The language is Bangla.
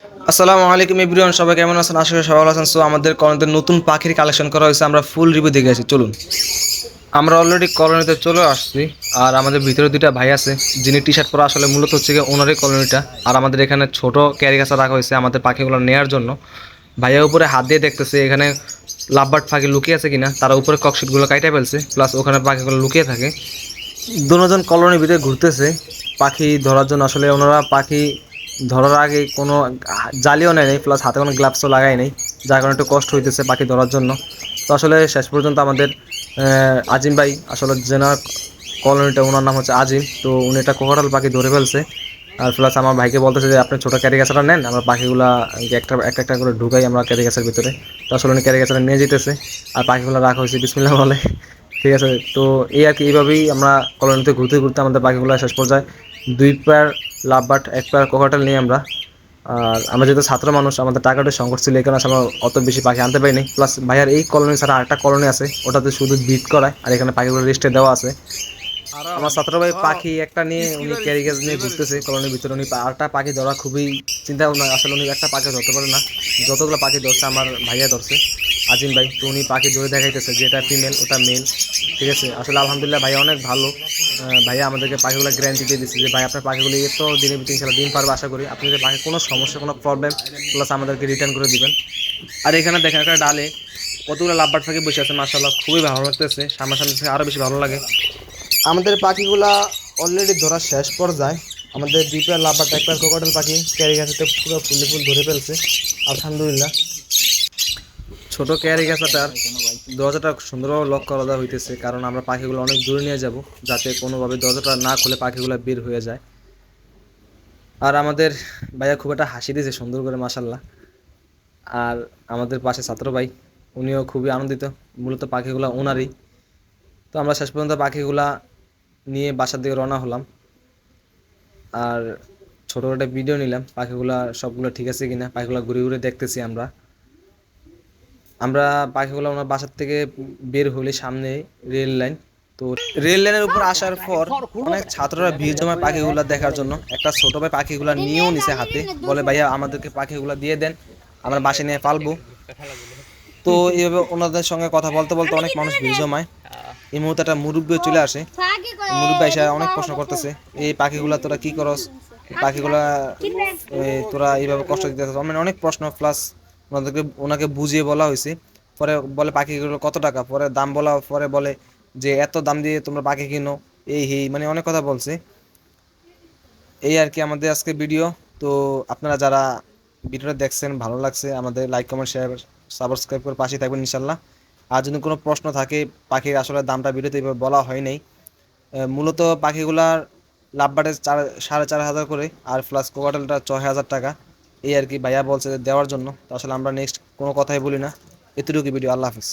আসসালামু আলাইকুম এভরিওয়ান, সবাই কেমন আছেন? আশা করি সবাই ভালো আছেন। সো আমাদের কলোনিতে নতুন পাখির কালেকশন করা হয়েছে, আমরা ফুল রিভিউ দেখে আসি, চলুন। আমরা অলরেডি কলোনিতে চলে আসছি। আর আমাদের ভিতরে দুইটা ভাই আছে, যিনি টি শার্ট পরা, আসলে মূলত হচ্ছে গিয়ে ওনারই কলোনিটা। আর আমাদের এখানে ছোট ক্যারি গাছা রাখা হয়েছে আমাদের পাখিগুলো নেওয়ার জন্য। ভাইয়া উপরে হাত দিয়ে দেখতেছে এখানে লাভবার্ড পাখি লুকিয়ে আছে কিনা। তারা উপরে ককশিটগুলো কাইটে ফেলছে, প্লাস ওখানে পাখিগুলো লুকিয়ে থাকে। দুজন কলোনির ভিতরে ঘুরতেছে পাখি ধরার জন্য। আসলে ওনারা পাখি ধরার আগে কোনো জালিও নেয় নাই, প্লাস হাতে কোনো গ্লাভসও লাগায় নাই, যার কারণে একটু কষ্ট হইতেছে পাখি ধরার জন্য। তো আসলে শেষ পর্যন্ত আমাদের আজিম ভাই, আসলে যেনার কলোনিটা, ওনার নাম হচ্ছে আজিম, তো উনি একটা কোকাটাল পাখি ধরে ফেলছে। আর প্লাস আমার ভাইকে বলতেছে যে আপনি ছোটো ক্যারি গাছাটা নেন, আমরা পাখিগুলা একটা একটা একটা করে ঢুকাই আমরা ক্যারি গাছের ভিতরে। তো আসলে উনি ক্যারি গাছাটা নিয়ে যেতেছে, আর পাখিগুলো রাখা হয়েছে বিসমিল্লাহ বলে। ঠিক আছে, তো এই আর কি, এইভাবেই আমরা কলোনিতে ঘুরতে ঘুরতে আমাদের পাখিগুলো শেষ পর্যায়ে 2 পেয়ার লাভবার্ড, 1 পেয়ার কোকাটাল নিয়ে আমরা। আর আমরা যেহেতু ছাত্র মানুষ, আমাদের টাকাটা সংকট ছিল, এই কারণে আমরা অত বেশি পাখি আনতে পারিনি। প্লাস ভাইয়ার এই কলোনি ছাড়া আরেকটা কলোনি আছে, ওটাতে শুধু ব্রিড করায়, আর এখানে পাখিগুলো রেস্টে দেওয়া আছে। আমার ছাত্র ভাই পাখি একটা নিয়ে উনি ক্যারি গ্যাস নিয়ে ঘুরতেছে কলোনির ভিতরে। উনি আরেকটা পাখি ধরা খুবই চিন্তা ভাবনা, আসলে উনি একটা পাখি ধরতে পারে না, যতগুলো পাখি ধরছে আমার ভাইয়া ধরছে, আজিম ভাই। তো উনি পাখি ধরে দেখাইতেছে যে এটা ফিমেল, ওটা মেল। ঠিক আছে, আসলে আলহামদুলিল্লাহ ভাইয়া অনেক ভালো। ভাইয়া আমাদেরকে পাখিগুলো গ্যারান্টি দিয়ে দিচ্ছে যে ভাই আপনার পাখিগুলো এত দিনের ভিতরে ইনশাল্লাহ ডিম পারবে, আশা করি আপনি যদি পাখি কোনো সমস্যা, কোনো প্রবলেম, প্লাস আমাদেরকে রিটার্ন করে দিবেন। আর এখানে দেখেন একটা ডালে কতগুলো লাভবার্ড পাখি বসে আছে, মার্শাল্লাহ খুবই ভালো লাগতেছে, সামনাসামনি থেকে আরও বেশি ভালো লাগে। আমাদের পাখিগুলা অলরেডি ধরা শেষ পর্যায়ে। আমাদের 2 পেয়ার লাভবার্ড, 1 পেয়ার কোকাটেল পাখি ক্যারি গাছাতে পুরো ফুলে ফুল ধরে ফেলছে আলহামদুলিল্লাহ। ছোট ক্যারি গাছাটার দরজাটা সুন্দরভাবে লক করা দেওয়া হইতেছে, কারণ আমরা পাখিগুলো অনেক দূরে নিয়ে যাব, যাতে কোনোভাবে দরজাটা না খুলে পাখিগুলো বের হয়ে যায়। আর আমাদের ভাইয়া খুব একটা হাসি দিয়েছে সুন্দর করে, মাশাল্লাহ। আর আমাদের পাশে ছাত্র ভাই, উনিও খুবই আনন্দিত, মূলত পাখিগুলো ওনারই। তো আমরা শেষ পর্যন্ত পাখিগুলা নিয়ে বাসার দিকে রওনা হলাম। আর ছোটো একটা ভিডিও নিলাম পাখিগুলা সবগুলো ঠিক আছে কিনা, পাখিগুলো ঘুরে ঘুরে দেখতেছি আমরা। আমরা পাখিগুলো ওনার বাসার থেকে বের হলে সামনে রেল লাইন। তো রেল লাইনের উপর আসার পর অনেক ছাত্ররা ভিড় জমায় পাখিগুলা দেখার জন্য। একটা ছোট ভাই পাখিগুলা নিয়েও নিছে হাতে, বলে ভাইয়া আমাদেরকে পাখিগুলা দিয়ে দেন, আমরা বাসে নিয়ে পালবো। তো এইভাবে ওনাদের সঙ্গে কথা বলতে বলতে অনেক মানুষ ভিড় জমায়। এই মুহূর্তে একটা মুরব্বী চলে আসে, মুরব্বী এসে অনেক প্রশ্ন করতেছে, এই পাখিগুলা তোরা কি করস, এই পাখিগুলা তোরা এইভাবে কষ্ট দিতেছিস, মানে অনেক প্রশ্ন। প্লাস ওনাকে বুঝিয়ে বলা হয়েছে। পরে বলে পাখিগুলো কত টাকা, পরে দাম বলা, পরে বলে যে এত দাম দিয়ে তোমরা পাখি কিনো, এই মানে অনেক কথা বলছে। এই আর কি আমাদের আজকে ভিডিও। তো আপনারা যারা ভিডিওটা দেখছেন, ভালো লাগছে, আমাদের লাইক কমেন্ট শেয়ার সাবস্ক্রাইব করে পাশে থাকবেন ইনশাল্লাহ। আর যদি কোনো প্রশ্ন থাকে, পাখির আসলে দামটা ভিডিওতে এইভাবে বলা হয় নাই। মূলত পাখিগুলার লাভবার্ডের 4,500 করে, আর প্লাস কোকাটেলটা 6,000 টাকা। এই আর কি ভাইয়া বলছে দেওয়ার জন্য। তো আসলে আমরা নেক্সট কোনো কথাই বলি না, এতটুকু ভিডিও। আল্লাহ হাফিজ।